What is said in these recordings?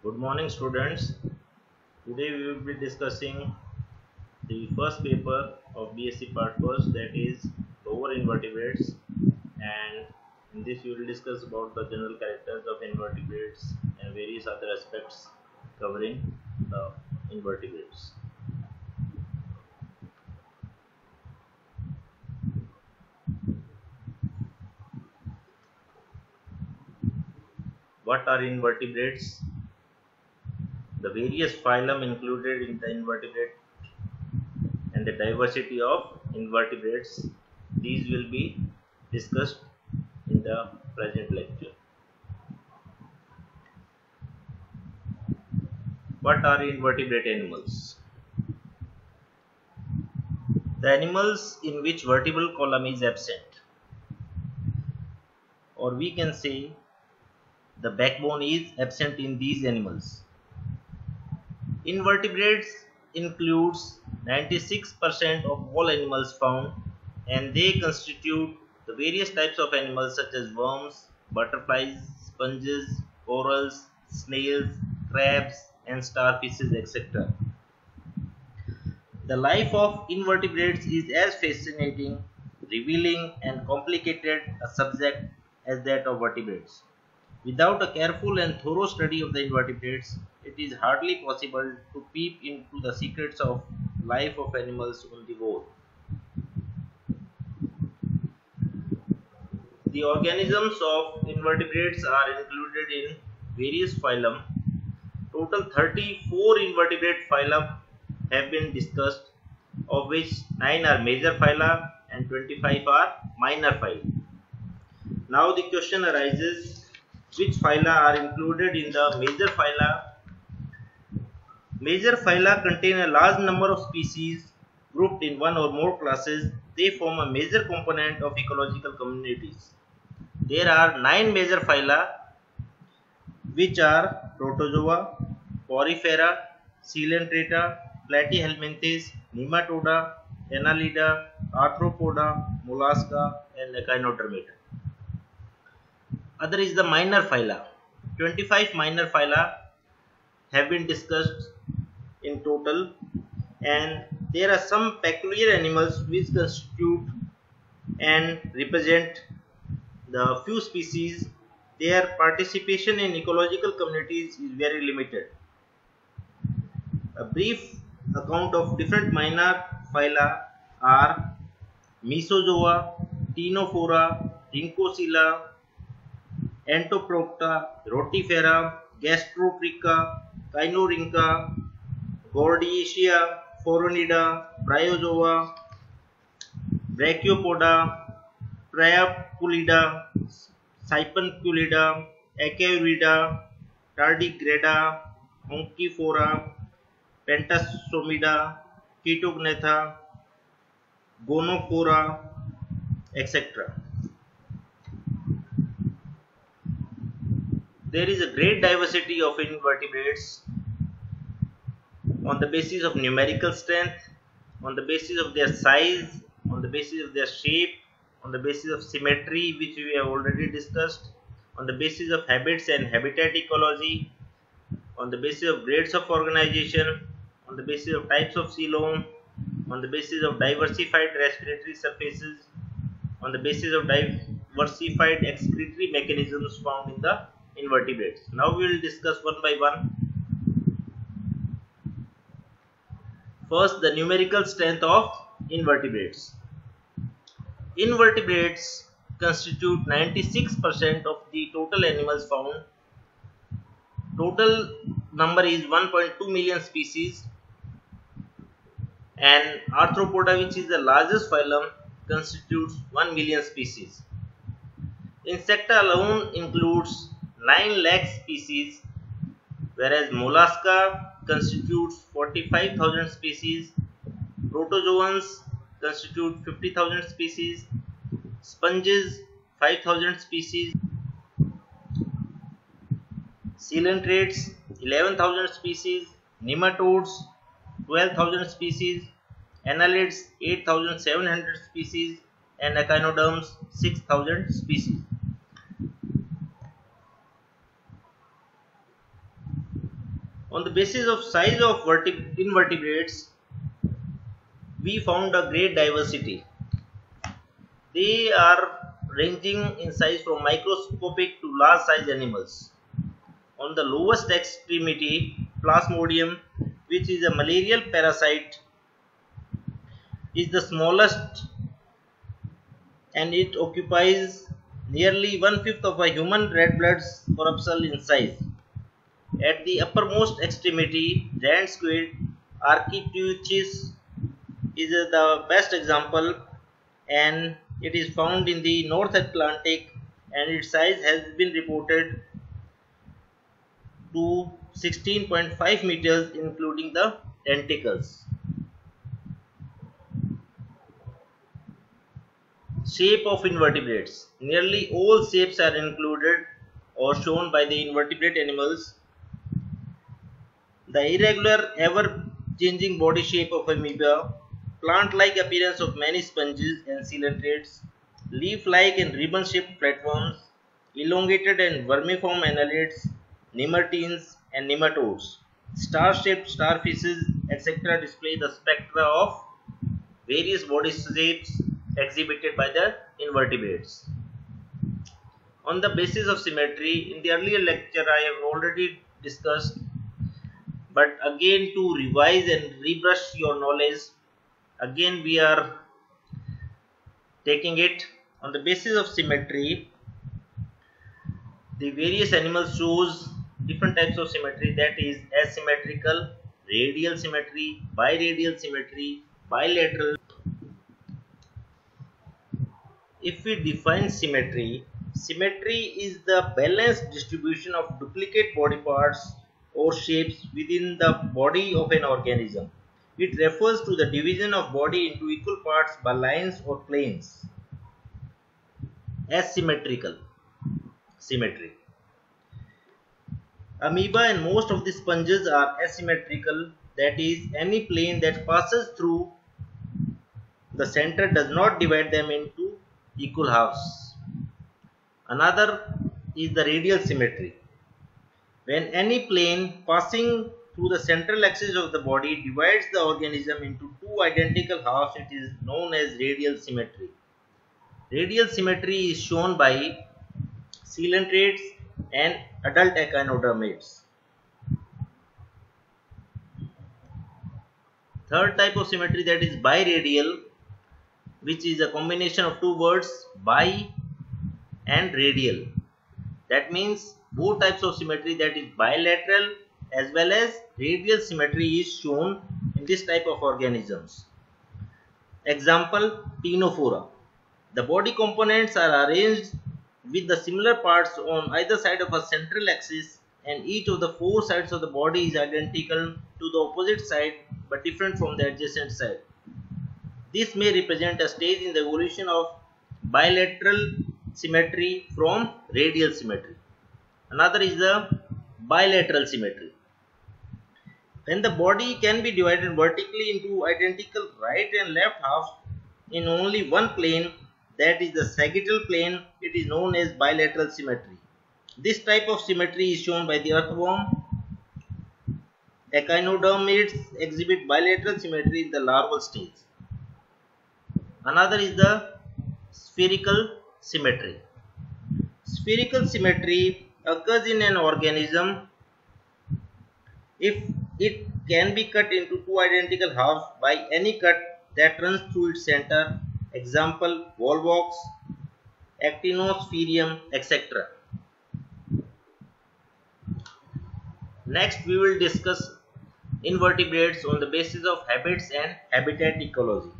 Good morning, students. Today we will be discussing the first paper of BSc Part First, that is lower invertebrates, and in this we will discuss about the general characters of invertebrates and various other aspects covering the invertebrates. What are invertebrates? The various phylum included in the invertebrate and the diversity of invertebrates. These will be discussed in the present lecture. What are invertebrate animals? The animals in which vertebral column is absent, or we can say the backbone is absent in these animals. Invertebrates includes 96% of all animals found, and they constitute the various types of animals such as worms, butterflies, sponges, corals, snails, crabs and starfishes, etc. The life of invertebrates is as fascinating, revealing and complicated a subject as that of vertebrates. Without a careful and thorough study of the invertebrates, it is hardly possible to peep into the secrets of life of animals on the whole. The organisms of invertebrates are included in various phylum. Total 34 invertebrate phyla have been discussed, of which 9 are major phyla and 25 are minor phyla. Now the question arises, which phyla are included in the major phyla? Major phyla contain a large number of species grouped in one or more classes. They form a major component of ecological communities. There are 9 major phyla, which are Protozoa, Porifera, Coelenterata, Platyhelminthes, Nematoda, Annelida, Arthropoda, Mollusca and Echinodermata. Other is the minor phyla. 25 minor phyla have been discussed in total, and there are some peculiar animals which constitute and represent the few species. Their participation in ecological communities is very limited. A brief account of different minor phyla are Mesozoa, Ctenophora, Rhynchocoela, Entoprocta, Rotifera, Gastrotricha, Cynorhyncha, Gordiaceae, Phoronida, Bryozoa, Brachiopoda, Priapuliida, Siponculida, Acaurida, Tardigrada, Onchophora, Pentasomida, Ketognatha, Gonophora, etc. There is a great diversity of invertebrates on the basis of numerical strength, on the basis of their size, on the basis of their shape, on the basis of symmetry, which we have already discussed, on the basis of habits and habitat ecology, on the basis of grades of organization, on the basis of types of coelom, on the basis of diversified respiratory surfaces, on the basis of diversified excretory mechanisms found in the invertebrates. Now we will discuss one by one. First, the numerical strength of invertebrates. Invertebrates constitute 96% of the total animals found. Total number is 1.2 million species, and Arthropoda, which is the largest phylum, constitutes 1 million species. Insecta alone includes 9 lakh species, whereas Mollusca constitutes 45,000 species, Protozoans constitute 50,000 species, sponges 5,000 species, coelentrates 11,000 species, nematodes 12,000 species, annelids 8,700 species, and echinoderms 6,000 species. On the basis of size of invertebrates, we found a great diversity. They are ranging in size from microscopic to large size animals. On the lowest extremity, Plasmodium, which is a malarial parasite, is the smallest, and it occupies nearly 1/5 of a human red blood corpuscle in size. At the uppermost extremity, giant squid Architeuthis is the best example, and it is found in the North Atlantic, and its size has been reported to 16.5 meters, including the tentacles. Shape of invertebrates. Nearly all shapes are included or shown by the invertebrate animals. The irregular, ever-changing body shape of amoeba, plant-like appearance of many sponges and coelacanths, leaf-like and ribbon-shaped platforms, elongated and vermiform annelids, nematines and nematodes, star-shaped starfishes, etc. display the spectra of various body shapes exhibited by the invertebrates. On the basis of symmetry, in the earlier lecture I have already discussed, but again to revise and rebrush your knowledge, again we are taking it. On the basis of symmetry, the various animals shows different types of symmetry, that is asymmetrical, radial symmetry, biradial symmetry, bilateral. If we define symmetry, symmetry is the balanced distribution of duplicate body parts or shapes within the body of an organism. It refers to the division of body into equal parts by lines or planes. Asymmetrical symmetry. Amoeba and most of the sponges are asymmetrical, that is, any plane that passes through the center does not divide them into equal halves. Another is the radial symmetry. When any plane passing through the central axis of the body divides the organism into two identical halves, it is known as radial symmetry. Radial symmetry is shown by coelacanths and adult echinodermids. Third type of symmetry, that is biradial, which is a combination of two words, bi and radial. That means both types of symmetry, that is bilateral as well as radial symmetry, is shown in this type of organisms. Example, Ctenophora. The body components are arranged with the similar parts on either side of a central axis, and each of the four sides of the body is identical to the opposite side but different from the adjacent side. This may represent a stage in the evolution of bilateral symmetry from radial symmetry. Another is the bilateral symmetry. When the body can be divided vertically into identical right and left halves in only one plane, that is the sagittal plane, it is known as bilateral symmetry. This type of symmetry is shown by the earthworm. Echinodermids exhibit bilateral symmetry in the larval stage. Another is the spherical symmetry. Spherical symmetry occurs in an organism if it can be cut into two identical halves by any cut that runs through its center. Example, volvox, actinosphaerium, etc. Next we will discuss invertebrates on the basis of habits and habitat ecology.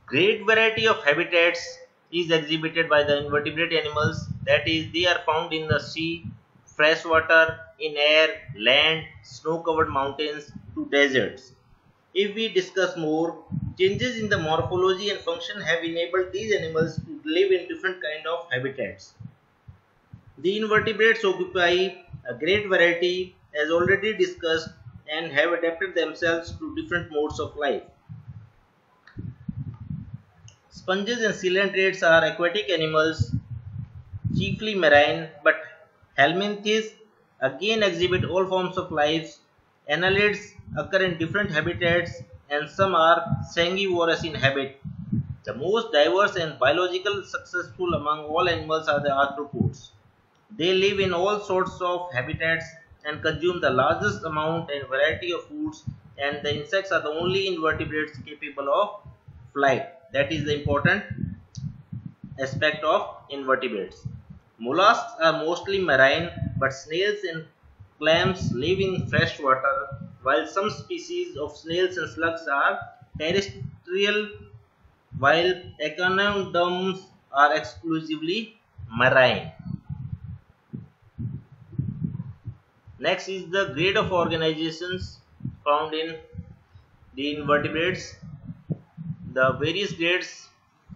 Great variety of habitats is exhibited by the invertebrate animals, that is, they are found in the sea, freshwater, in air, land, snow-covered mountains to deserts. If we discuss more, changes in the morphology and function have enabled these animals to live in different kinds of habitats. The invertebrates occupy a great variety, as already discussed, and have adapted themselves to different modes of life. Sponges and coelacanths are aquatic animals chiefly marine, but helminthes again exhibit all forms of life. Annelids occur in different habitats and some are sanguivorous in habit. The most diverse and biologically successful among all animals are the arthropods. They live in all sorts of habitats and consume the largest amount and variety of foods, and the insects are the only invertebrates capable of flight. That is the important aspect of invertebrates. Mollusks are mostly marine, but snails and clams live in fresh water, while some species of snails and slugs are terrestrial, while echinoderms are exclusively marine. Next is the grade of organizations found in the invertebrates. The various grades,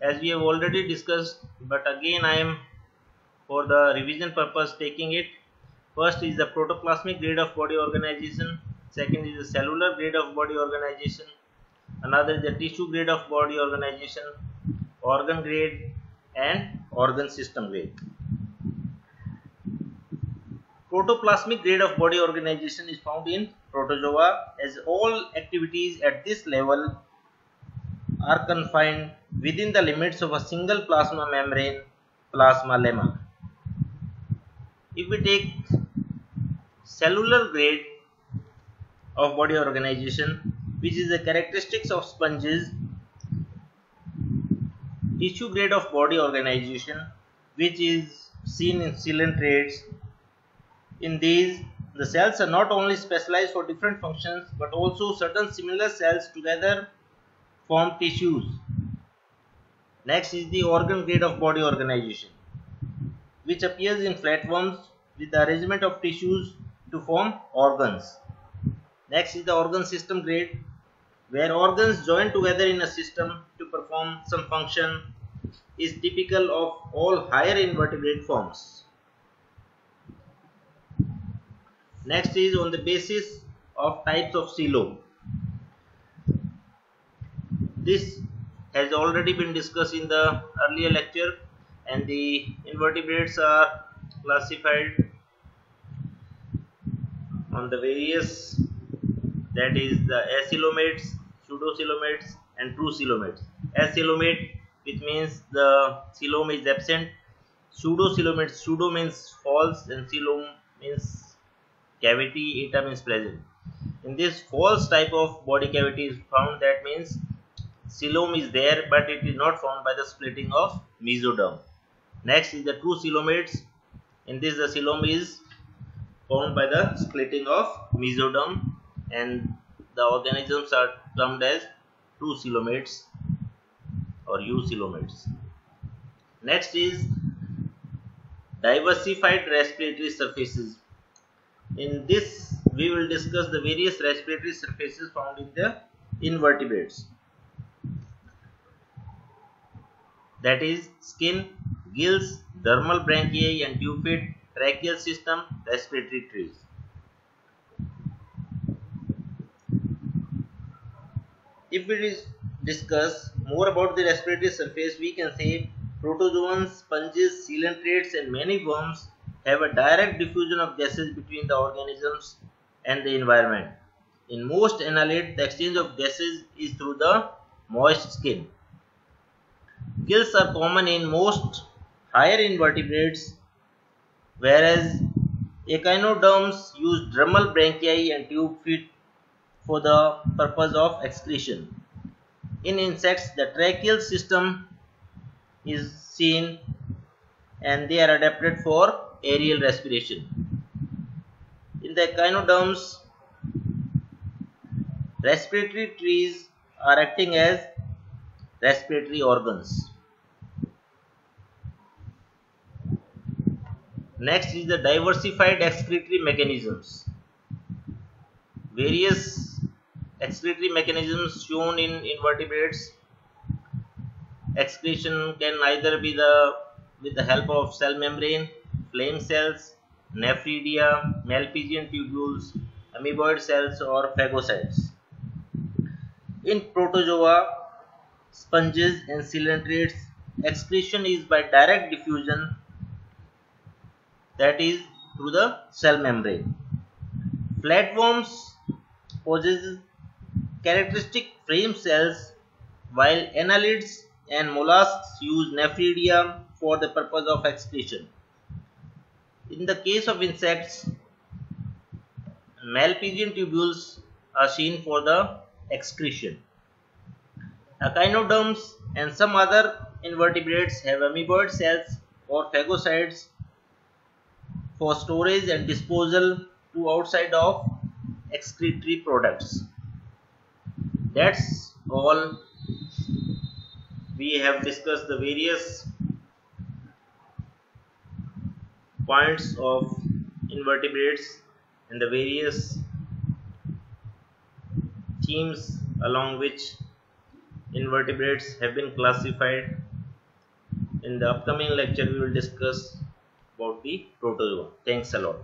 as we have already discussed, but again I am for the revision purpose taking it. First is the protoplasmic grade of body organization, second is the cellular grade of body organization, another is the tissue grade of body organization, organ grade and organ system grade. Protoplasmic grade of body organization is found in protozoa, as all activities at this level are confined within the limits of a single plasma membrane, plasma lemma. If we take cellular grade of body organization, which is the characteristics of sponges, tissue grade of body organization, which is seen in coelentrates. In these, the cells are not only specialized for different functions, but also certain similar cells together form tissues. Next is the organ grade of body organization, which appears in flatworms with the arrangement of tissues to form organs. Next is the organ system grade, where organs join together in a system to perform some function, is typical of all higher invertebrate forms. Next is on the basis of types of coelom. This has already been discussed in the earlier lecture, and the invertebrates are classified on the various, that is the acoelomates, pseudocoelomates and true coelomates. Acoelomate, which means the coelom is absent. Pseudocoelomates, pseudo means false and coelom means cavity, eta means present. In this false type of body cavity is found, that means coelom is there but it is not found by the splitting of mesoderm. Next is the true coelomates. In this the coelom is found by the splitting of mesoderm, and the organisms are termed as true coelomates or eucoelomates. Next is diversified respiratory surfaces. In this we will discuss the various respiratory surfaces found in the invertebrates, that is skin, gills, dermal branchiae and tube feet, tracheal system, respiratory trees. If we discuss more about the respiratory surface, we can say protozoans, sponges, coelentrates and many worms have a direct diffusion of gases between the organisms and the environment. In most annelids, the exchange of gases is through the moist skin. Gills are common in most higher invertebrates, whereas echinoderms use dermal branchiae and tube feet for the purpose of excretion. In insects, the tracheal system is seen and they are adapted for aerial respiration. In the echinoderms, respiratory trees are acting as respiratory organs. Next is the diversified excretory mechanisms. Various excretory mechanisms shown in invertebrates. Excretion can either be with the help of cell membrane, flame cells, nephridia, Malpighian tubules, amoeboid cells or phagocytes. In protozoa, sponges and coelentrates, excretion is by direct diffusion, that is through the cell membrane. Flatworms possess characteristic frame cells, while annelids and mollusks use nephridia for the purpose of excretion. In the case of insects, Malpighian tubules are seen for the excretion. Echinoderms and some other invertebrates have amoeboid cells or phagocytes for storage and disposal to outside of excretory products. That's all. We have discussed the various points of invertebrates and the various themes along which invertebrates have been classified. In the upcoming lecture we will discuss about the protozoa. Thanks a lot.